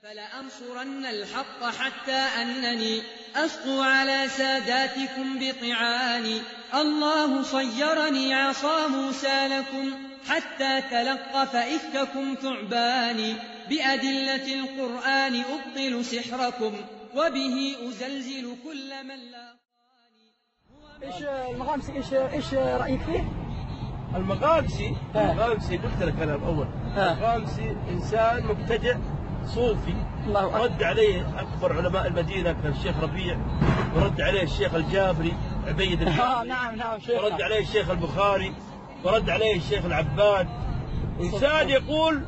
فلأنصرن الحق حتى أنني أسطو على ساداتكم بطعاني. الله صيرني عصا موسى لكم حتى تلقف إفككم ثعباني. بأدلة القرآن أبطل سحركم وبه أزلزل كل من لاقاني. إيش المغامسي إيش رأيك فيه؟ المغامسي قلت لك أنا الأول. المغامسي إنسان مبتدع صوفي. رد عليه أكبر علماء المدينة كالشيخ ربيع، ورد عليه الشيخ الجابري عبيد الجابري، نعم ورد عليه الشيخ البخاري، ورد عليه الشيخ العباد. إنسان يقول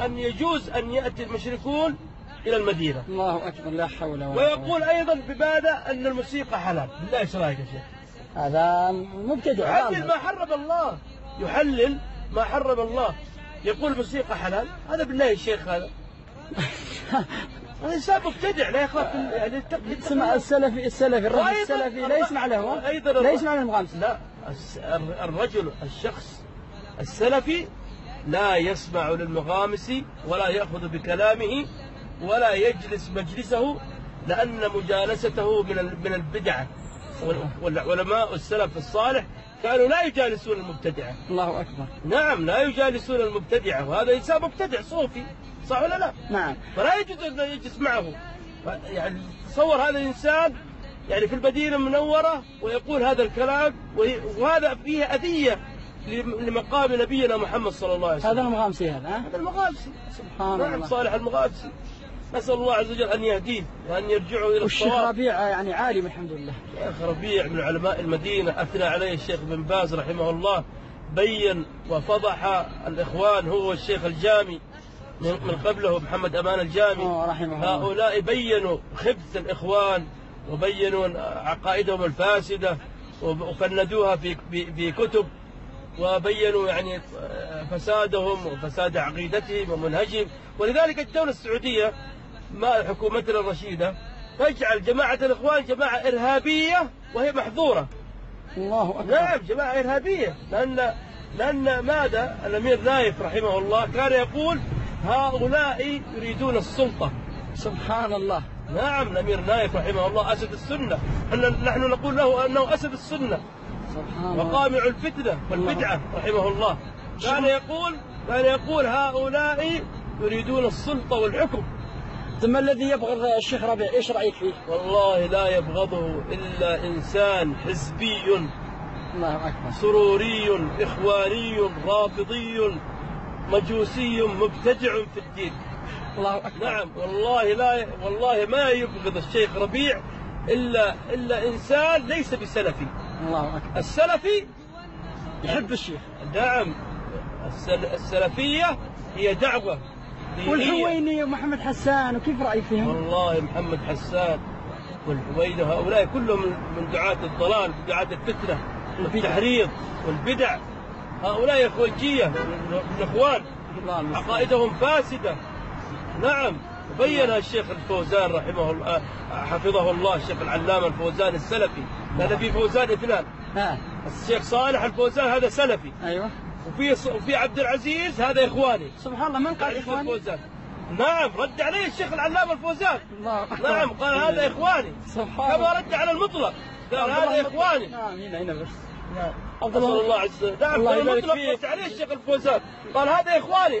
أن يجوز أن يأتي المشركون إلى المدينة. الله أكبر، لا حول ولا قوة. ويقول أيضا بماذا أن الموسيقى حلال. بالله إيش رأيك يا شيخ؟ هذا مبتدع. يحلل ما حرم الله، يحلل ما حرم الله، يقول الموسيقى حلال. هذا بالله يا شيخ، هذا إنسان مبتدع لا يخاف. يعني تسمع السلفي الرجل السلفي لا يسمع له، لا يسمع للمغامسي. لا، الشخص السلفي لا يسمع للمغامسي ولا يأخذ بكلامه ولا يجلس مجلسه، لأن مجالسته من البدعة. والعلماء السلف الصالح كانوا لا يجالسون المبتدعة. الله أكبر. نعم، لا يجالسون المبتدعة، وهذا إنسان مبتدع صوفي، صح ولا لا؟ نعم. فلا يجوز أن يجلس معه. يعني تصور هذا الإنسان يعني في المدينة المنورة ويقول هذا الكلام، وهذا فيه أذية لمقام نبينا محمد صلى الله عليه وسلم. هذا المغامسي هذا المغامسي. سبحان الله. نعم، صالح المغامسي. نسأل الله عز وجل أن يهديه وأن يرجعوا إلى الصواب. والشيخ ربيع يعني عالم الحمد لله. الشيخ ربيع من علماء المدينة، أثنى عليه الشيخ بن باز رحمه الله، بين وفضح الإخوان هو والشيخ الجامي من قبله محمد أمان الجامي رحمه الله. هؤلاء بينوا خبث الإخوان وبينوا عقائدهم الفاسدة وفندوها في كتب، وبينوا يعني فسادهم وفساد عقيدتهم ومنهجهم. ولذلك الدولة السعودية مع حكومتنا الرشيدة تجعل جماعة الإخوان جماعة إرهابية وهي محظورة. الله أكبر. نعم، جماعة إرهابية، لأن ماذا؟ الأمير نايف رحمه الله كان يقول هؤلاء يريدون السلطة. سبحان الله. نعم، الأمير نايف رحمه الله أسد السنة، نحن نقول له أنه أسد السنة وقامع الفتنة والبدعة رحمه الله. كان يقول هؤلاء يريدون السلطة والحكم. ثم الذي يبغض الشيخ ربيع ايش رأيك فيه؟ والله لا يبغضه إلا إنسان حزبي. الله أكبر. سروري إخواني رافضي مجوسي مبتدع في الدين. الله أكبر. نعم، والله ما يبغض الشيخ ربيع إلا إنسان ليس بسلفي. الله أكبر. السلفي يحب الشيخ. نعم، السلفية هي دعوة. والحويني ومحمد حسان وكيف رأيك فيهم؟ والله محمد حسان والحويني هؤلاء كلهم من دعاة الضلال، دعاة الفتنة والتحريض والبدع. هؤلاء إخوانجية من الإخوان، عقائدهم فاسدة. نعم، بينها الشيخ الفوزان رحمه الله حفظه الله، الشيخ العلامة الفوزان السلفي. هذا في فوزان اثنان. الشيخ صالح الفوزان هذا سلفي. أيوة. وفي عبد العزيز هذا إخواني. سبحان الله. من قال إخواني؟ الفوزان. نعم، رد عليه الشيخ العلامة الفوزان. نعم، قال هذا إخواني. سبحان كما رد على المطلق قال هذا إخواني. نعم، هنا بس. نعم، أفضل الله عز وجل. نعم، المطلق رد عليه الشيخ الفوزان قال هذا إخواني،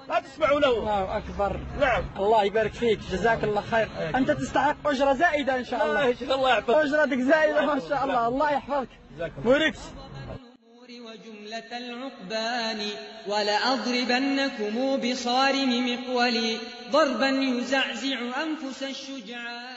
لا تسمعوا له. الله أكبر. نعم. الله يبارك فيك، جزاك الله خير. أنت تستحق أجرة زائدة إن شاء الله. الله يحفظك. أجرتك زائدة ما شاء الله. الله يحفظك. موركس. وجملة العقبان ولأضربنكم بصارم مقولي ضربا يزعزع أنفس الشجعان.